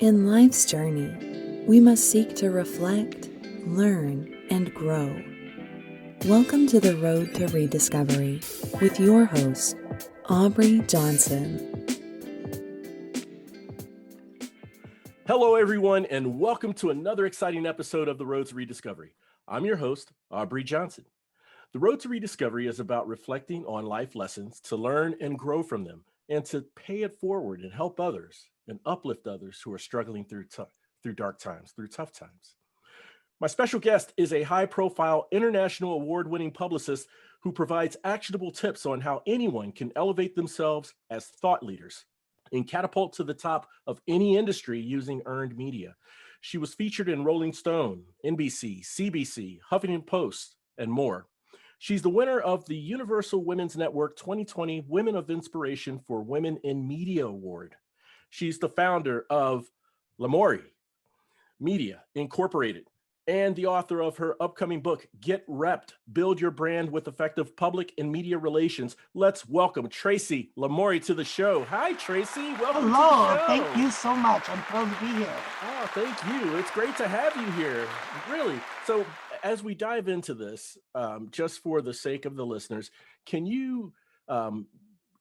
In life's journey, we must seek to reflect, learn, and grow. Welcome to the Road to Rediscovery with your host, Aubrey Johnson. Hello, everyone, and welcome to another exciting episode of the Road to Rediscovery. I'm your host, Aubrey Johnson. The Road to Rediscovery is about reflecting on life lessons to learn and grow from them, and to pay it forward and help others and uplift others who are struggling through dark times, through tough times. My special guest is a high-profile, international award-winning publicist who provides actionable tips on how anyone can elevate themselves as thought leaders and catapult to the top of any industry using earned media. She was featured in Rolling Stone, NBC, CBC, Huffington Post, and more. She's the winner of the Universal Women's Network 2020 Women of Inspiration for Women in Media Award. She's the founder of Lamourie Media, Incorporated, and the author of her upcoming book, Get Repped, Build Your Brand with Effective Public and Media Relations. Let's welcome Tracy Lamourie to the show. Hi, Tracy. Welcome Hello. to the show. Thank you so much. I'm thrilled to be here. Oh, thank you. It's great to have you here. Really. So as we dive into this, just for the sake of the listeners, can you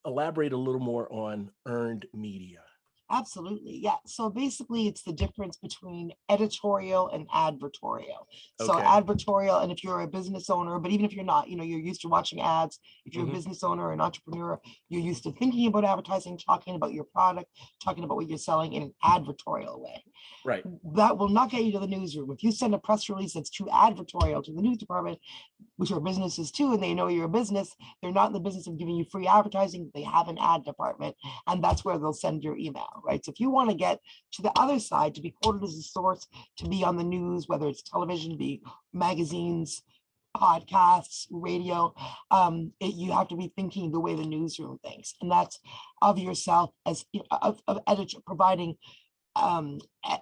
elaborate a little more on earned media? Absolutely. Yeah. So basically it's the difference between editorial and advertorial. So Okay. advertorial, and if you're a business owner, but even if you're not, you're used to watching ads. If you're Mhm. a business owner or an entrepreneur, you're used to thinking about advertising, talking about your product, talking about what you're selling in an advertorial way. Right. That will not get you to the newsroom. If you send a press release that's too advertorial to the news department, which are businesses too, and they know you're a business, they're not in the business of giving you free advertising. They have an ad department, and that's where they'll send your email, right? So if you want to get to the other side, to be quoted as a source, to be on the news, whether it's television, be magazines, podcasts, radio, you have to be thinking the way the newsroom thinks, and that's of yourself as of editor, providing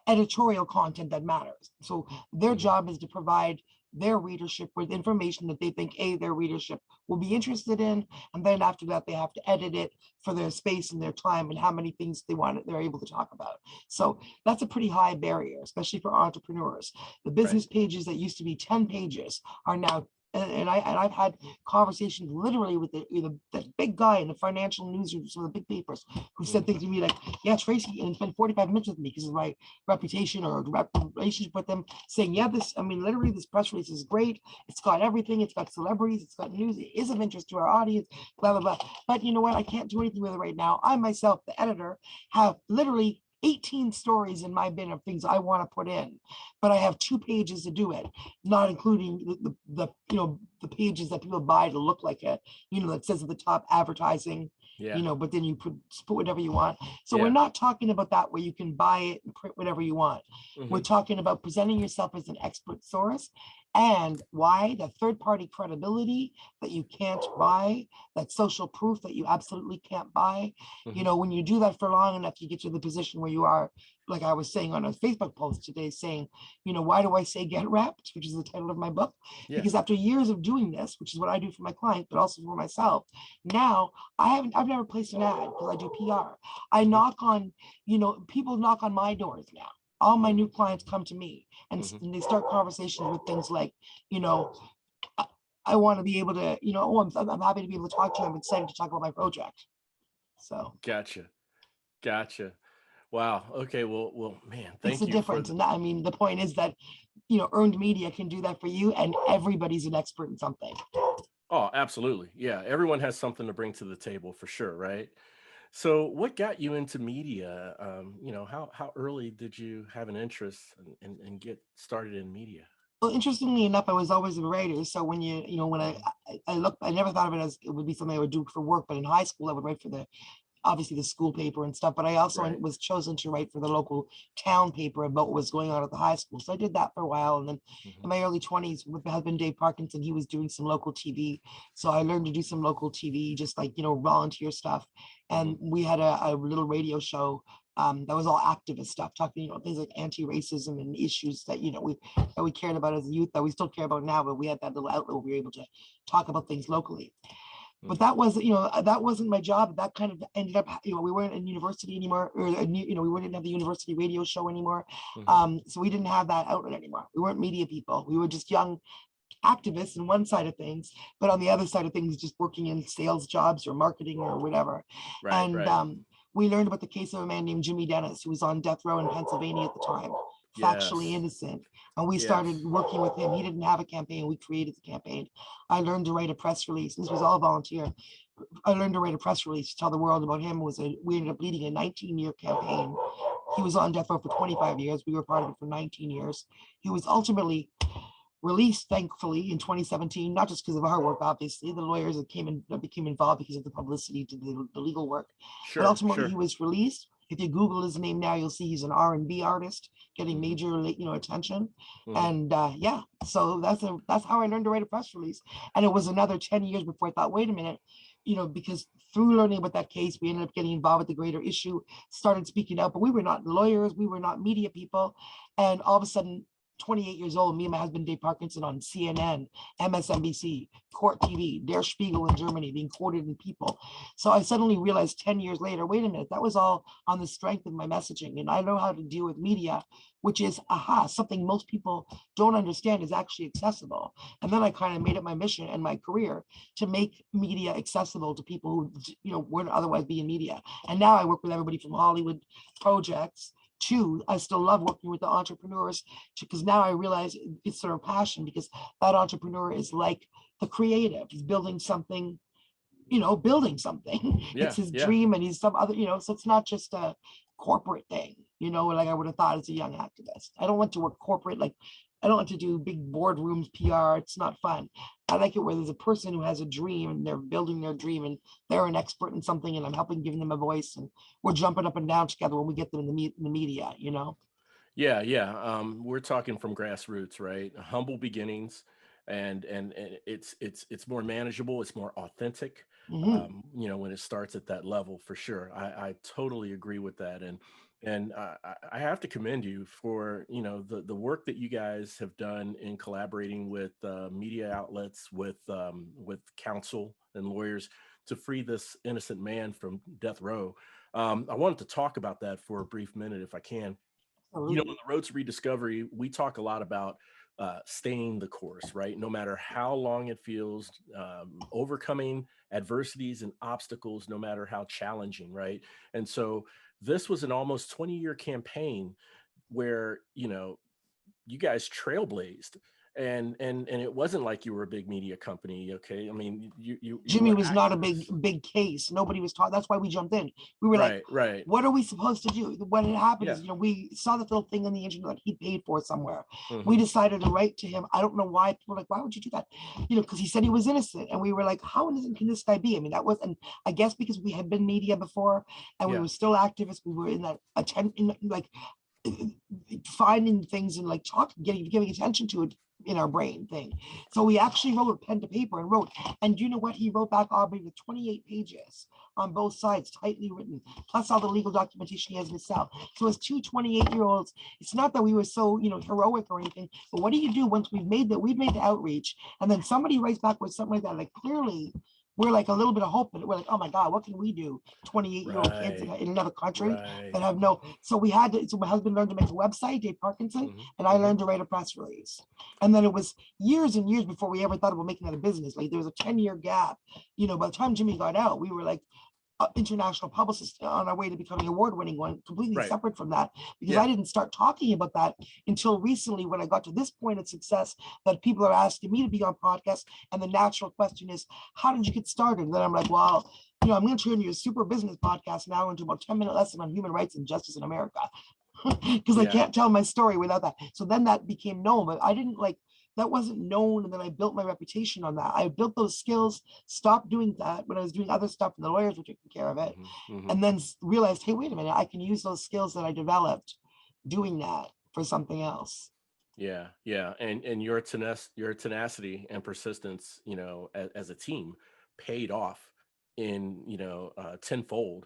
editorial content that matters. So their job is to provide their readership with information that they think their readership will be interested in, and then after that they have to edit it for their space and their time and how many things they're able to talk about. So that's a pretty high barrier, especially for entrepreneurs. The business pages that used to be 10 pages are now, and I've had conversations literally with the big guy in the financial newsrooms, some of the big papers, who said things to me like, yeah, Tracy, and spent 45 minutes with me because of my reputation or relationship with them, saying, yeah, literally this press release is great. It's got everything. It's got celebrities. It's got news. It is of interest to our audience, blah, blah, blah. But you know what? I can't do anything with it right now. I myself, the editor, have literally 18 stories in my bin of things I want to put in, but I have 2 pages to do it, not including the pages that people buy to look like it, that says at the top advertising, but then you put whatever you want. So we're not talking about that where you can buy it and print whatever you want. We're talking about presenting yourself as an expert source, and why the third-party credibility that you can't buy, that social proof that you absolutely can't buy. When you do that for long enough, you get to the position where you are, like I was saying on a Facebook post today, saying, why do I say Get Repped, which is the title of my book? Because after years of doing this, which is what I do for my clients, but also for myself, now I've never placed an ad because I do PR. I knock on, people knock on my doors now. All my new clients come to me and they start conversations with things like, I want to be able to, I'm happy to be able to talk to you. I'm excited to talk about my project. So. Gotcha. Wow. Okay. Well, man, thank you. It's the difference. And the point is that, earned media can do that for you, and everybody's an expert in something. Oh, absolutely. Yeah. Everyone has something to bring to the table for sure. Right. So what got you into media? How early did you have an interest and get started in media? Well, interestingly enough, I was always a writer. So when when I never thought of it as it would be something I would do for work, but in high school I would write for obviously the school paper and stuff, but I also was chosen to write for the local town paper about what was going on at the high school. So I did that for a while. And then in my early 20s with my husband, Dave Parkinson, he was doing some local TV. So I learned to do some local TV, just like, volunteer stuff. And we had a little radio show that was all activist stuff, talking, things like anti-racism and issues that, we cared about as a youth, that we still care about now, but we had that little outlet where we were able to talk about things locally. But that was, that wasn't my job. That kind of ended up, we weren't in university anymore, or, we wouldn't have the university radio show anymore. So we didn't have that outlet anymore. We weren't media people. We were just young activists on one side of things, but on the other side of things, just working in sales jobs or marketing or whatever. And we learned about the case of a man named Jimmy Dennis, who was on death row in Pennsylvania at the time, factually innocent. And we started working with him. He didn't have a campaign. We created the campaign. I learned to write a press release. This was all volunteer. I learned to write a press release to tell the world about him. We ended up leading a 19-year campaign. He was on death row for 25 years. We were part of it for 19 years. He was ultimately released, thankfully, in 2017, not just because of our work, obviously. The lawyers that became involved because of the publicity to the legal work. But ultimately, he was released. If you Google his name now, you'll see he's an R&B artist getting major, attention. And so that's how I learned to write a press release. And it was another 10 years before I thought, wait a minute, because through learning about that case, we ended up getting involved with the greater issue, started speaking out, but we were not lawyers, we were not media people. And all of a sudden, 28 years old, me and my husband, Dave Parkinson, on CNN, MSNBC, Court TV, Der Spiegel in Germany, being quoted in People. So I suddenly realized 10 years later, wait a minute, that was all on the strength of my messaging. And I know how to deal with media, which is, something most people don't understand is actually accessible. And then I kind of made it my mission and my career to make media accessible to people who, wouldn't otherwise be in media. And now I work with everybody from Hollywood projects to, I still love working with the entrepreneurs, because now I realize it's their passion, because that entrepreneur is like the creative. He's building something, it's his dream, and he's some other, so it's not just a corporate thing, like I would have thought as a young activist. I don't want to work corporate, like I don't want to do big boardrooms PR. It's not fun. I like it where there's a person who has a dream and they're building their dream and they're an expert in something, and I'm helping giving them a voice, and we're jumping up and down together when we get them in the media, Yeah. We're talking from grassroots, right? Humble beginnings, and it's more manageable. It's more authentic. When it starts at that level, for sure. I totally agree with that. And I have to commend you for, the work that you guys have done in collaborating with media outlets, with counsel and lawyers to free this innocent man from death row. I wanted to talk about that for a brief minute, if I can. On the Road to Rediscovery, we talk a lot about staying the course, right? No matter how long it feels, overcoming adversities and obstacles, no matter how challenging, right? And so this was an almost 20-year campaign where, you guys trailblazed. And it wasn't like you were a big media company, okay? I mean, Jimmy was not a big case. Nobody was taught. That's why we jumped in. We were like, what are we supposed to do? What had happened is, we saw the little thing on the internet that he paid for somewhere. We decided to write to him. I don't know why. People were like, why would you do that? Because he said he was innocent. And we were like, how innocent can this guy be? I mean, and I guess because we had been media before and we were still activists. We were in that finding things and giving attention to it in our brain thing. So we actually wrote pen to paper and wrote. And you know what? He wrote back, Aubrey, with 28 pages on both sides, tightly written, plus all the legal documentation he has himself. So as two 28-year-olds, it's not that we were so, heroic or anything, but what do you do once we've made the outreach, and then somebody writes back with something like that? Like, clearly we're like a little bit of hope, but we're like, oh my God, what can we do? 28-year-old kids in another country that have so we had to, so my husband learned to make a website, Dave Parkinson, and I learned to write a press release. And then it was years and years before we ever thought about making that a business. Like there was a 10-year gap, by the time Jimmy got out, we were like international publicist on our way to becoming award-winning one, completely separate from that, because I didn't start talking about that until recently, when I got to this point of success that people are asking me to be on podcasts. And the natural question is, how did you get started? And then I'm like, well, I'm going to turn your super business podcast now into about 10-minute lesson on human rights and justice in America, because I can't tell my story without that. So then that became known, but I didn't that wasn't known. And then I built my reputation on that. I built those skills, stopped doing that when I was doing other stuff, and the lawyers were taking care of it. And then realized, hey, wait a minute, I can use those skills that I developed doing that for something else. Yeah. And your tenacity and persistence, as a team paid off in, tenfold.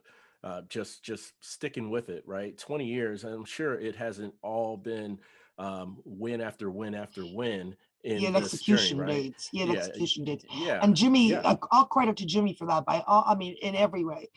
Just sticking with it, right? 20 years. I'm sure it hasn't all been win after win after win. He in had this journey, execution right? dates. He had Yeah, execution dates. yeah, And Jimmy, yeah. all credit to Jimmy for that. I mean, in every way.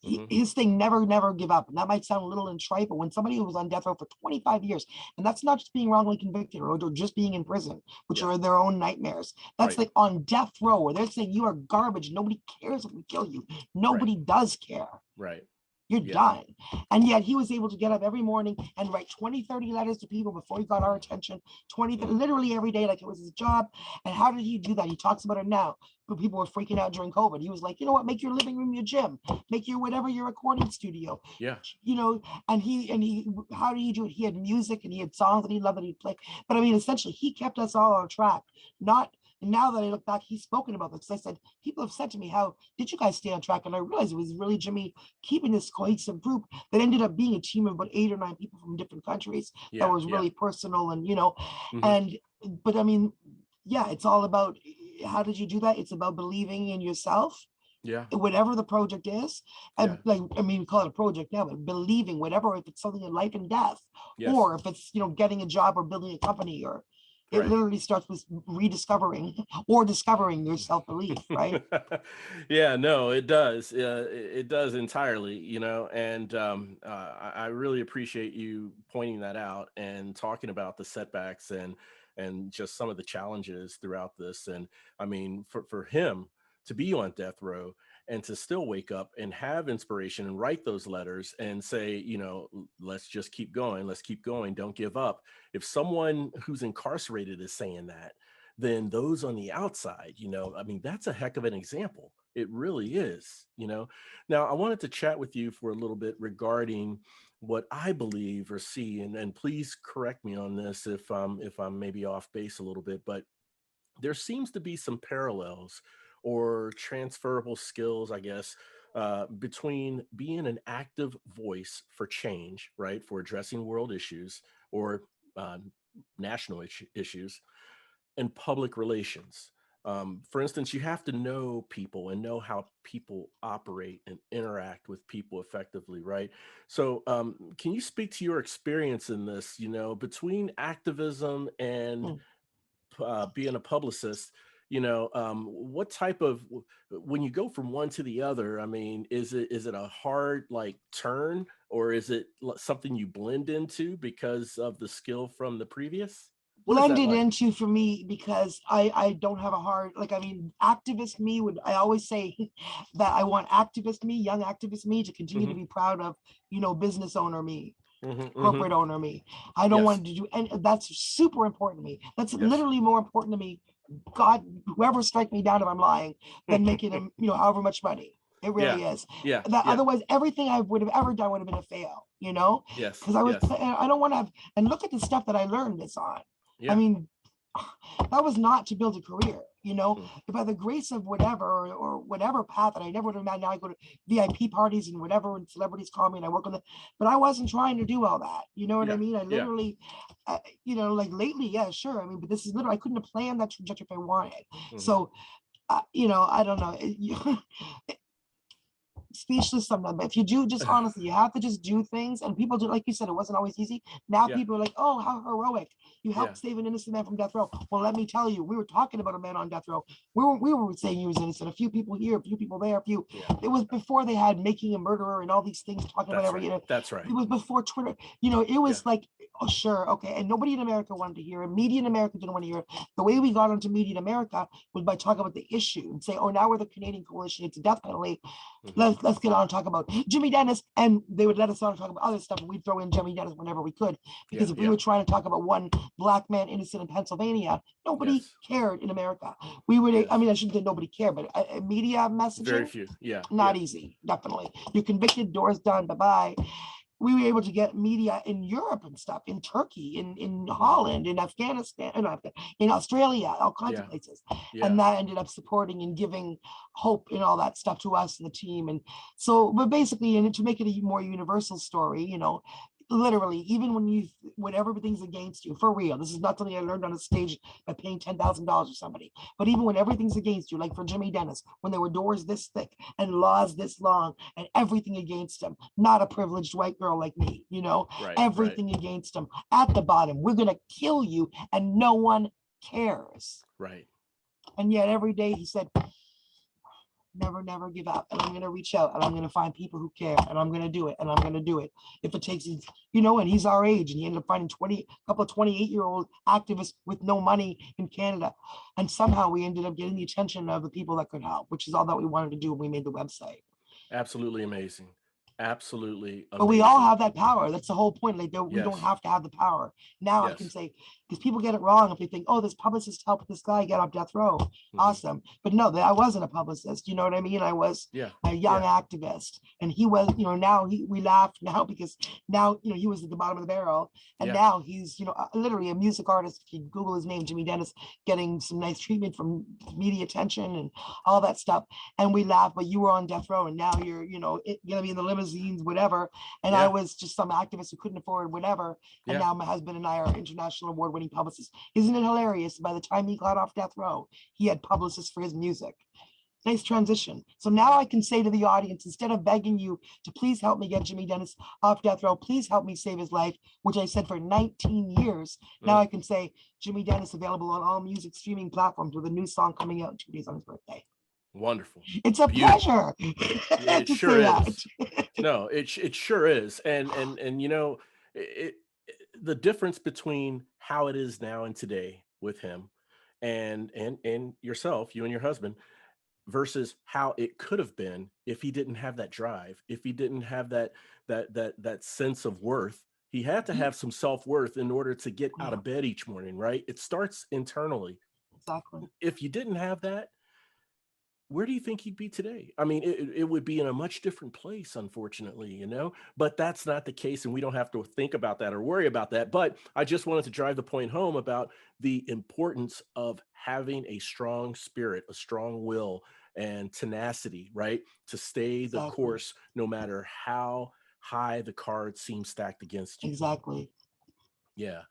Hmm. His thing, never give up. And that might sound a little in trite, but when somebody who was on death row for 25 years, and that's not just being wrongly convicted or just being in prison, which Yeah, are their own nightmares. That's right, like on death row where they're saying you are garbage. Nobody cares if we kill you. right, Nobody does care. right. You're Yeah, done. And yet he was able to get up every morning and write 20, 30 letters to people before he got our attention, 20, mhm, literally every day, like it was his job. And how did he do that? He talks about it now, but people were freaking out during COVID. He was like, you know what, make your living room your gym, make your whatever your recording studio, yeah, you know, and he, how did he do it? He had music and he had songs that he loved that he'd play. But I mean, essentially, he kept us all on track, not. And now that I look back, he's spoken about this. I said, people have said to me, how did you guys stay on track? And I realized it was really Jimmy keeping this cohesive group that ended up being a team of about 8 or 9 people from different countries that yeah, was yeah. really personal and, you know, Hmm. and, but I mean, yeah, it's all about how did you do that? It's about believing in yourself, Yeah, whatever the project is. yeah, And like, I mean, we call it a project now, but believing whatever, if it's something in life and death, yes, or if it's, you know, getting a job or building a company, or it right. literally starts with rediscovering or discovering your self-belief, right? Yeah, no, it does. It does entirely, you know, and I really appreciate you pointing that out and talking about the setbacks and just some of the challenges throughout this. And I mean, for him to be on death row and to still wake up and have inspiration and write those letters and say, you know, let's just keep going, let's keep going, don't give up. If someone who's incarcerated is saying that, then those on the outside, you know, I mean, that's a heck of an example. It really is, you know. Now, I wanted to chat with you for a little bit regarding what I believe or see, and please correct me on this if I'm maybe off base a little bit, but there seems to be some parallels or transferable skills, I guess, between being an active voice for change, right, for addressing world issues or uh, national issues, and public relations. For instance, you have to know people and know how people operate and interact with people effectively, right? So, can you speak to your experience in this, you know, between activism and Mm. being a publicist? You know, what type of when you go from one to the other? I mean, is it a hard like turn, or is it something you blend into because of the skill from the previous? What is that Blended like? into for me because I don't have a hard, like, I mean, activist me would, I always say that I want activist me, young activist me, to continue to Hmm. be proud of, you know, business owner me, Hmm. Hmm. corporate owner me. I don't Yes. want to do, and that's super important to me. That's Yes. literally more important to me, God, whoever strike me down if I'm lying, than making him, you know, however much money. It Yeah. really is. Yeah. That Yeah. otherwise everything I would have ever done would have been a fail, you know? Yes. Because Yes. I don't want to have, and look at the stuff that I learned this on. I Yeah. mean, that was not to build a career, you know. Mm. If by the grace of whatever or whatever path that I never would have imagined, now I go to VIP parties and whatever, and celebrities call me and I work on it, but I wasn't trying to do all that. You know what I Yeah. mean? I Yeah. literally, you know, like lately, yeah, sure. I mean, but this is literally, I couldn't have planned that trajectory if I wanted. Hmm. So, you know, I don't know. Speechless sometimes. But if you do, just honestly, you have to just do things. And people do, like you said, it wasn't always easy. Now Yeah. people are like, oh, how heroic. You Yeah. helped save an innocent man from death row. Well, let me tell you, we were talking about a man on death row. We were saying he was innocent. A few people here, a few people there, a few. Yeah. It was before they had making a murderer and all these things talking about That's every, right. you know, That's it right. was before Twitter. You know, it Yeah. was like, oh, sure, okay. And nobody in America wanted to hear it. Media in America didn't want to hear it. The way we got onto media in America was by talking about the issue and say, oh, now we're the Canadian coalition. It's a death penalty. Hmm. Let's get on and talk about Jimmy Dennis, and they would let us on and talk about other stuff, and we'd throw in Jimmy Dennis whenever we could. Yeah. Because if we Yeah. were trying to talk about one black man innocent in Pennsylvania, nobody Yes. cared in America. We would, I Yes. mean, I shouldn't say nobody cared, but media Very messaging, few. Yeah. not Yeah. easy, definitely. You're convicted, doors done, bye-bye. We were able to get media in Europe and stuff, in Turkey, in Hmm. Holland, in Afghanistan, in Australia, all kinds of Yeah. places. Yeah. And that ended up supporting and giving hope and all that stuff to us and the team. And so, but basically, and to make it a more universal story, you know, literally, even when everything's against you, for real, this is not something I learned on a stage by paying $10,000 or somebody, but even when everything's against you, like for Jimmy Dennis, when there were doors this thick and laws this long and everything against him, not a privileged white girl like me, you know, Right. Right. everything against him at the bottom, we're going to kill you and no one cares. Right. And yet every day he said, never give up. And I'm going to reach out and I'm going to find people who care and I'm going to do it and I'm going to do it. If it takes, and he's our age and he ended up finding a couple of 28-year-old activists with no money in Canada. And somehow we ended up getting the attention of the people that could help, which is all that we wanted to do when we made the website. Absolutely amazing. Absolutely amazing. But we all have that power. That's the whole point. Like we Yes. don't have to have the power. Now I can say, because people get it wrong if they think, oh, this publicist helped this guy get off death row. Awesome. But no, I wasn't a publicist. You know what I mean? I was a young activist. And he was, now we laugh now because now, he was at the bottom of the barrel. And now he's, literally a music artist. If you Google his name, Jimmy Dennis, getting some nice treatment from media attention and all that stuff. And we laugh, but you were on death row and now you're, going to be in the limousines, whatever. And I was just some activist who couldn't afford whatever. And now my husband and I are international award-winning publicists. Isn't it hilarious? By the time he got off death row, he had publicists for his music. Nice transition. So now I can say to the audience, instead of begging you to please help me get Jimmy Dennis off death row, please help me save his life, which I said for 19 years. Now I can say Jimmy Dennis available on all music streaming platforms with a new song coming out 2 days on his birthday. Wonderful. It's a pleasure. It sure is. No, it sure is. And the difference between how it is now and today with him and yourself, you and your husband, versus how it could have been if he didn't have that drive, if he didn't have that sense of worth. He had to have some self-worth in order to get out of bed each morning, right? It starts internally. Exactly. If you didn't have that, where do you think he'd be today? I mean, it would be in a much different place, unfortunately, but that's not the case. And we don't have to think about that or worry about that. But I just wanted to drive the point home about the importance of having a strong spirit, a strong will and tenacity, right? To stay the course, no matter how high the cards seem stacked against you. Exactly. Yeah,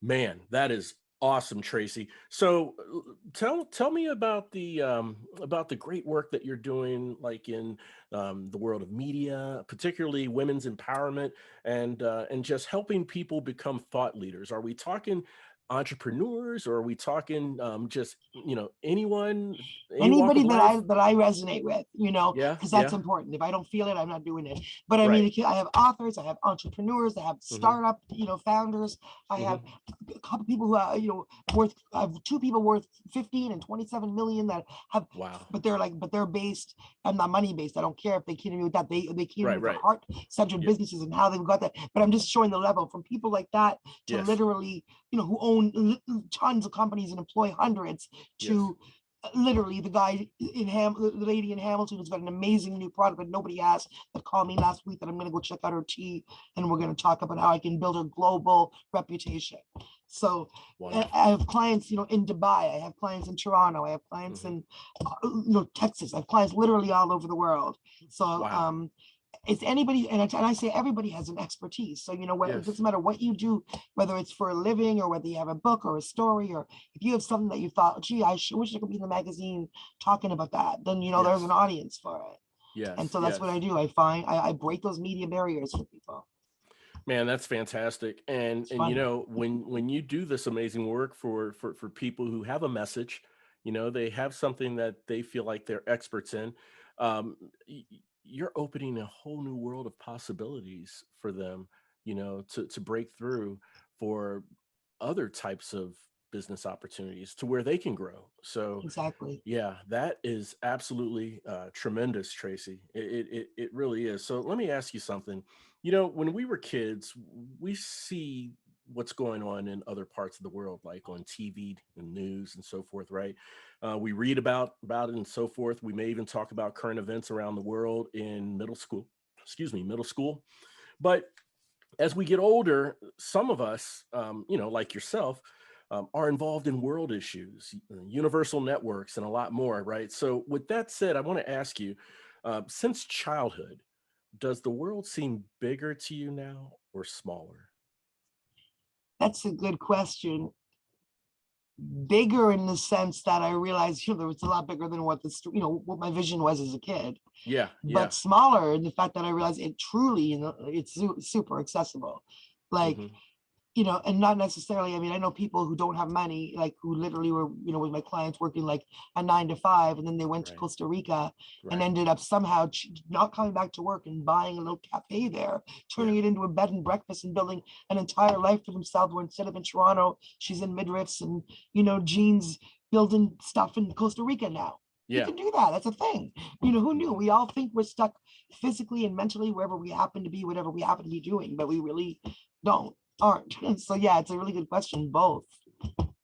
man, that is awesome, Tracy. So tell me about the great work that you're doing, like in the world of media, particularly women's empowerment and just helping people become thought leaders. Are we talking entrepreneurs or are we talking just anyone, anybody that I resonate with, because that's important. If I don't feel it, I'm not doing it. But I mean, I have authors, I have entrepreneurs, I have startup founders, I have a couple people who are I have 2 people worth 15 and 27 million that have but they're based, I'm not money based. I don't care if they came to me with that. They came with their heart-centered businesses and how they've got that. But I'm just showing the level from people like that to literally who own tons of companies and employ hundreds to literally the guy in the lady in Hamilton who's got an amazing new product that nobody has, that called me last week that I'm going to go check out her tea and we're going to talk about how I can build a global reputation. So I have clients, in Dubai, I have clients in Toronto, I have clients in Texas, I have clients literally all over the world. So it's anybody, and I say everybody has an expertise. So, it doesn't matter what you do, whether it's for a living or whether you have a book or a story, or if you have something that you thought, gee, I wish I could be in the magazine talking about that, then, there's an audience for it. Yes. And so that's what I do. I break those media barriers for people. Man, that's fantastic. And when you do this amazing work for people who have a message, they have something that they feel like they're experts in, you're opening a whole new world of possibilities for them, to break through for other types of business opportunities to where they can grow. So yeah, that is absolutely tremendous, Tracy. It really is. So let me ask you something. When we were kids, we see what's going on in other parts of the world, like on TV and news and so forth, right? We read about it and so forth. We may even talk about current events around the world in middle school. But as we get older, some of us, like yourself, are involved in world issues, universal networks, and a lot more, right? So with that said, I want to ask you, since childhood, does the world seem bigger to you now or smaller? That's a good question. Bigger in the sense that I realized, there was a lot bigger than what what my vision was as a kid. But smaller in the fact that I realized it truly, it's super accessible. Like and not necessarily, I mean, I know people who don't have money, like who literally were, with my clients working like a 9 to 5, and then they went to Right. Costa Rica and Right. ended up somehow not coming back to work and buying a little cafe there, turning it into a bed and breakfast and building an entire life for themselves, where instead of in Toronto, she's in midriffs and, Jeans building stuff in Costa Rica now. You Yeah. can do that. That's a thing. Who knew? Mhm. We all think we're stuck physically and mentally wherever we happen to be, whatever we happen to be doing, but we really aren't. So yeah, it's a really good question. Both.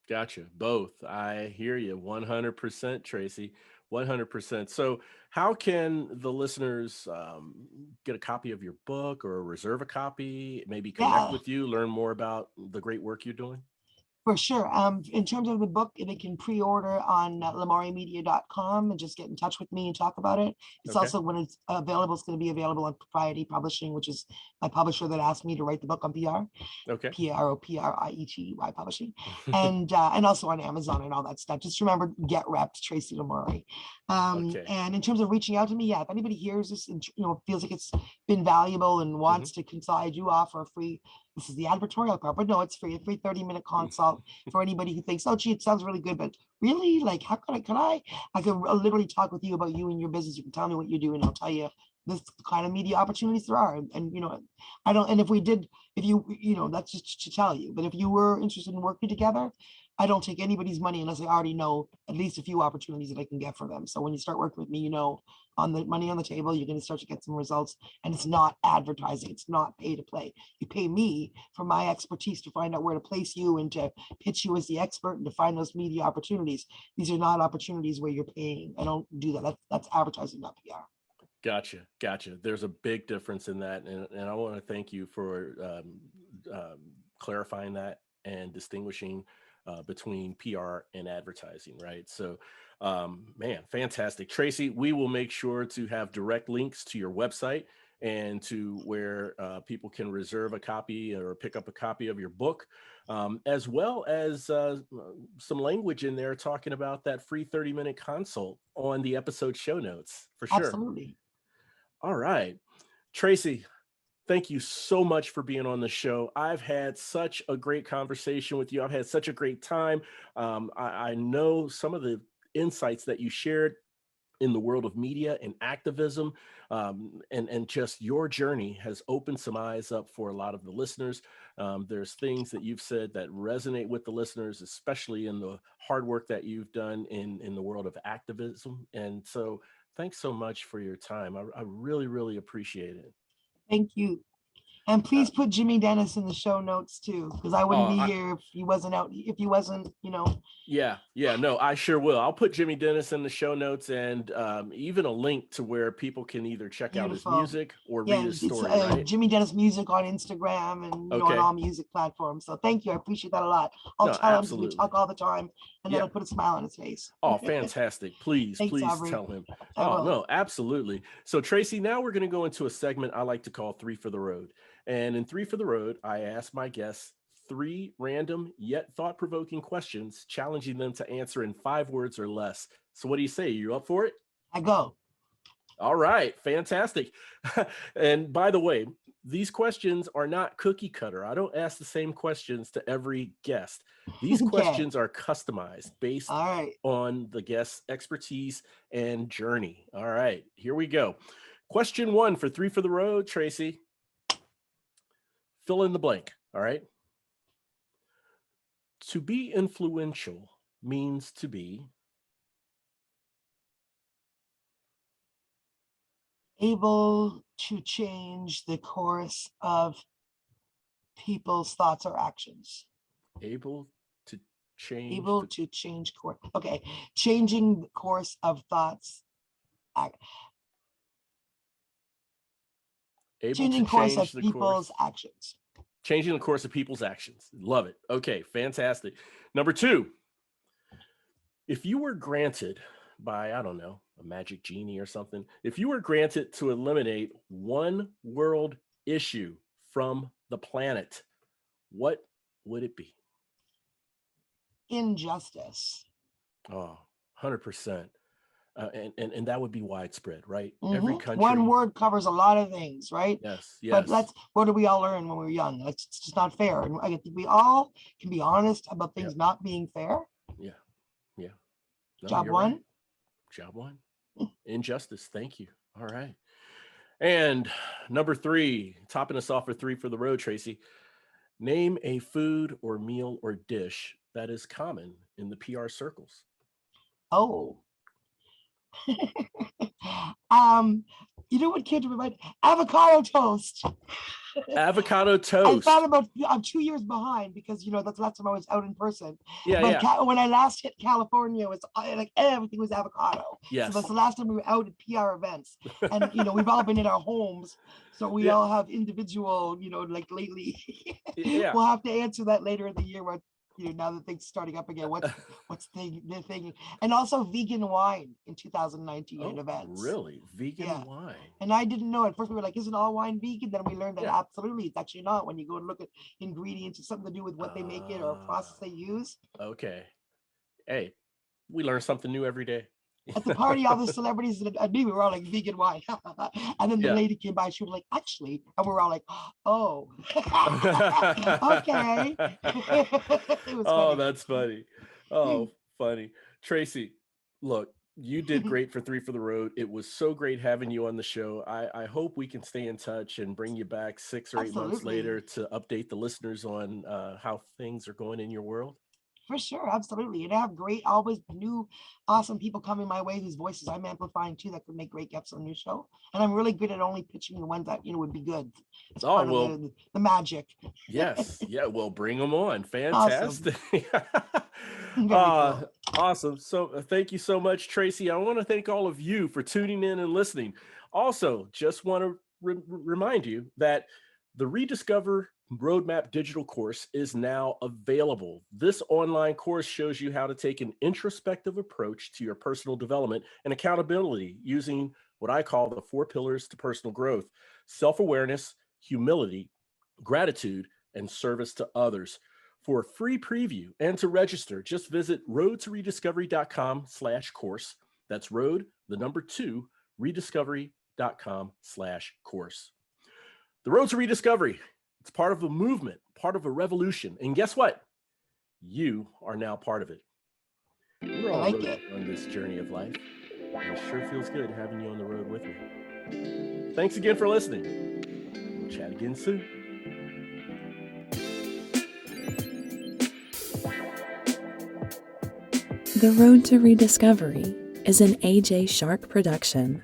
Gotcha. Both. I hear you 100%, Tracy. 100%. So, how can the listeners get a copy of your book or reserve a copy, maybe connect Yeah. with you, learn more about the great work you're doing? For sure. In terms of the book, they can pre-order on lamouriemedia.com and just get in touch with me and talk about it. It's Okay. also, when it's available, it's going to be available on Propriety Publishing, which is my publisher that asked me to write the book on PR. Okay. Propriety Publishing, and also on Amazon and all that stuff. Just remember, get repped, Tracy Lamourie. Okay. And in terms of reaching out to me, yeah, if anybody hears this and feels like it's been valuable and wants to consult, I do offer a free. This is the advertorial part, but no, it's free. A free 30-minute consult for anybody who thinks, oh, gee, it sounds really good, but really, like, how could I could literally talk with you about you and your business. You can tell me what you do, and I'll tell you this kind of media opportunities there are. And I don't. And if that's just to tell you. But if you were interested in working together, I don't take anybody's money unless I already know at least a few opportunities that I can get for them. So when you start working with me, on the money on the table, you're going to start to get some results. And it's not advertising. It's not pay to play. You pay me for my expertise to find out where to place you and to pitch you as the expert and to find those media opportunities. These are not opportunities where you're paying. I don't do that. That's advertising, not PR. Gotcha. Gotcha. There's a big difference in that. And I want to thank you for clarifying that and distinguishing between PR and advertising, right? So, man, fantastic. Tracy, we will make sure to have direct links to your website and to where people can reserve a copy or pick up a copy of your book, as well as some language in there talking about that free 30-minute consult on the episode show notes for sure. Absolutely. All right. Tracy, thank you so much for being on the show. I've had such a great conversation with you. I've had such a great time. I know some of the insights that you shared in the world of media and activism, and just your journey has opened some eyes up for a lot of the listeners. There's things that you've said that resonate with the listeners, especially in the hard work that you've done in the world of activism. And so thanks so much for your time. I really, really appreciate it. Thank you. And Uh, please put Jimmy Dennis in the show notes too, because I wouldn't oh, be here if he wasn't out, if he wasn't, yeah, no, I sure will. I'll put Jimmy Dennis in the show notes and even a link to where people can either check out his beautiful. music or read Yeah, his it's story, right? Jimmy Dennis Music on Instagram and on Okay. all music platforms. So thank you. I appreciate that a lot. I'll No, tell him because we absolutely. talk all the time, and Yeah. that'll put a smile on his face. Oh, fantastic. Please, Thanks, please Aubrey. tell him. I Oh, will. no, absolutely. So, Tracy, now we're going to go into a segment I like to call Three for the Road. And in Three for the Road, I ask my guests three random yet thought provoking questions, challenging them to answer in 5 words or less. So, what do you say? You up for it? I go. All right, fantastic. And by the way, these questions are not cookie cutter. I don't ask the same questions to every guest. These Okay. questions are customized based All right. on the guest's expertise and journey. All right, here we go. Question 1 for Three for the Road, Tracy. Fill in the blank. All right. To be influential means to be. Able to change the course of people's thoughts or actions. Able to change Able the, to change course. Okay. Changing the course of thoughts. able to Changing course of change the people's course. actions. Changing the course of people's actions. Love it. Okay, fantastic. Number 2, if you were granted by, I don't know, a magic genie or something, if you were granted to eliminate one world issue from the planet, what would it be? Injustice. Oh, 100%. And that would be widespread, right? Every country. One word covers a lot of things, right? Yes. But what do we all learn when we were young? It's just not fair. And I think we all can be honest about things not being fair. Yeah. No, Job one. Right. Job one. Injustice. Thank you. All right. And number 3, topping us off for 3 for the road, Tracy. Name a food or meal or dish that is common in the PR circles. Oh. You know what came to my mind? Avocado toast. Avocado toast. I thought about, I'm 2 years behind because, that's the last time I was out in person. Yeah. When I last hit California, it was like everything was avocado. Yes. So that's the last time we were out at PR events. And, we've all been in our homes. So we all have individual, like lately. We'll have to answer that later in the year when, now that things starting up again, what's the thing? And also vegan wine in 2019 at events. Really? Vegan wine? And I didn't know. At first we were like, isn't all wine vegan? Then we learned that absolutely it's actually not. When you go and look at ingredients, it's something to do with what they make it or a process they use. Okay. Hey, we learn something new every day. At the party, all the celebrities and me, we were all like vegan wine. And then the lady came by, she was like, actually, and we were all like, oh, okay. It was funny. That's funny. Oh, funny. Tracy, look, you did great for 3 for the road. It was so great having you on the show. I hope we can stay in touch and bring you back 6 or 8 months later to update the listeners on how things are going in your world. For sure, absolutely. And I have always new, awesome people coming my way whose voices I'm amplifying too that could make great guests on your show. And I'm really good at only pitching the ones that would be good. It's part of the magic. Yes, well, bring them on. Fantastic. Awesome. Awesome. So thank you so much, Tracy. I want to thank all of you for tuning in and listening. Also, just want to remind you that the Rediscover Roadmap digital course is now available. This online course shows you how to take an introspective approach to your personal development and accountability using what I call the 4 pillars to personal growth: self-awareness, humility, gratitude, and service to others. For a free preview and to register, just visit roadtorediscovery.com/course. That's road, the number 2, rediscovery.com/course. The Road to Rediscovery. It's part of a movement, part of a revolution. And guess what? You are now part of it. We're all on this journey of life. And it sure feels good having you on the road with me. Thanks again for listening. We'll chat again soon. The Road to Rediscovery is an AJ Shark production.